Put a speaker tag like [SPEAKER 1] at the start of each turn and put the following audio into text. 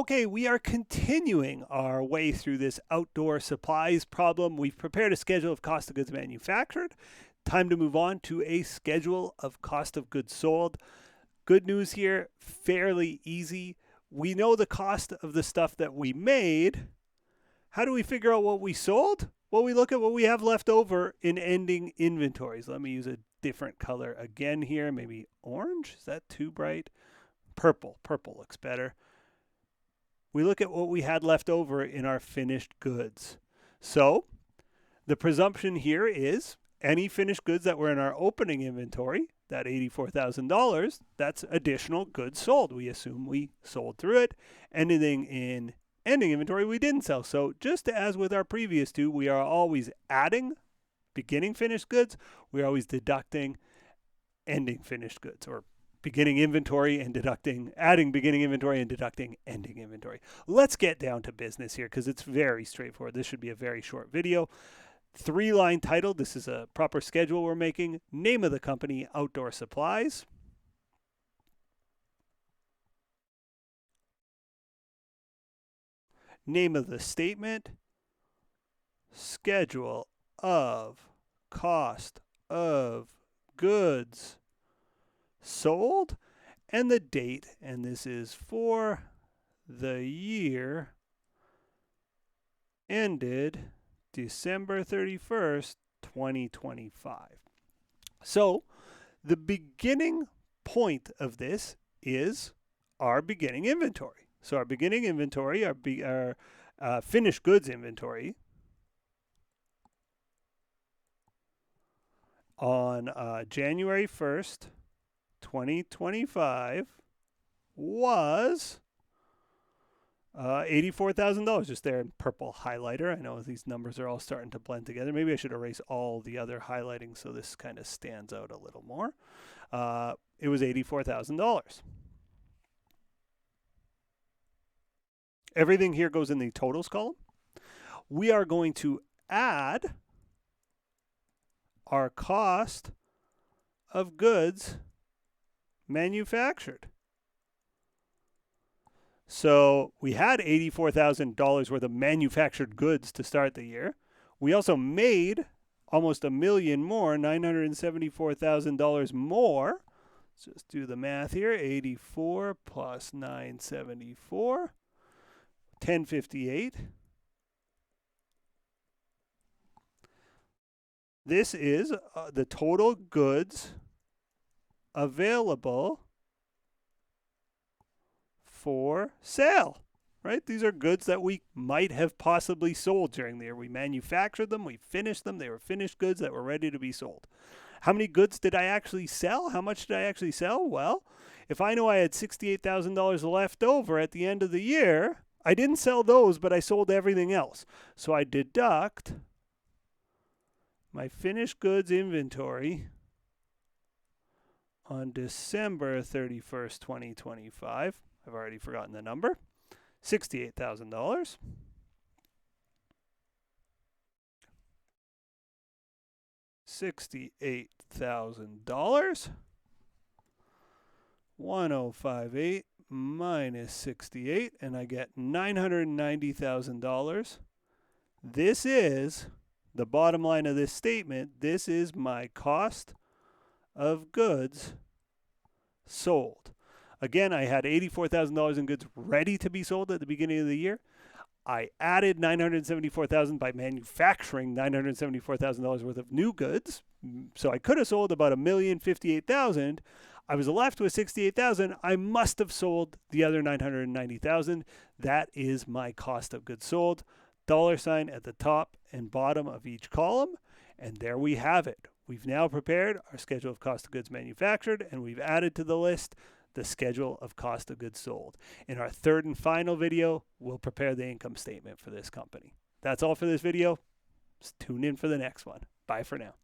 [SPEAKER 1] Okay, we are continuing our way through this outdoor supplies problem. We've prepared a schedule of cost of goods manufactured. Time to move on to a schedule of cost of goods sold. Good news here, fairly easy. We know the cost of the stuff that we made. How do we figure out what we sold? Well, we look at what we have left over in ending inventories. Let me use a different color again here, maybe orange. Is that too bright? Purple looks better. We look at what we had left over in our finished goods. So the presumption here is any finished goods that were in our opening inventory, that $84,000, that's additional goods sold. We assume we sold through it. Anything in ending inventory we didn't sell. So just as with our previous two, we are always adding beginning finished goods. We're always deducting ending finished goods, or beginning inventory and deducting, adding beginning inventory and deducting ending inventory. Let's get down to business here because it's very straightforward. This should be a very short video. 3-line title. This is a proper schedule we're making. Name of the company, Outdoor Supplies. Name of the statement, schedule of cost of goods sold, and the date, and this is for the year ended December 31st, 2025. So the beginning point of this is our beginning inventory. So our beginning inventory, our finished goods inventory on January 1st, 2025 was $84,000, just there in purple highlighter. I know these numbers are all starting to blend together. Maybe I should erase all the other highlighting so this kind of stands out a little more. It was $84,000. Everything here goes in the totals column. We are going to add our cost of goods manufactured. So we had $84,000 worth of manufactured goods to start the year. We also made almost $1 million more, $974,000 more. Let's just do the math here. 84 plus 974. 1058. This is the total goods available for sale, right? These are goods that we might have possibly sold during the year. We manufactured them, we finished them, they were finished goods that were ready to be sold. How many goods did I actually sell? How much did I actually sell? Well, if I know I had $68,000 left over at the end of the year, I didn't sell those, but I sold everything else. So I deduct my finished goods inventory on December 31st, 2025. I've already forgotten the number. $68,000. $68,000. 1058 minus 68, and I get $990,000. This is the bottom line of this statement. This is my cost of goods sold. Again, I had $84,000 in goods ready to be sold at the beginning of the year. I added $974,000 by manufacturing $974,000 worth of new goods. So I could have sold about $1,058,000. I was left with $68,000. I must have sold the other $990,000. That is my cost of goods sold. $sign at the top and bottom of each column. And there we have it. We've now prepared our schedule of cost of goods manufactured, and we've added to the list the schedule of cost of goods sold. In our third and final video, we'll prepare the income statement for this company. That's all for this video. Just tune in for the next one. Bye for now.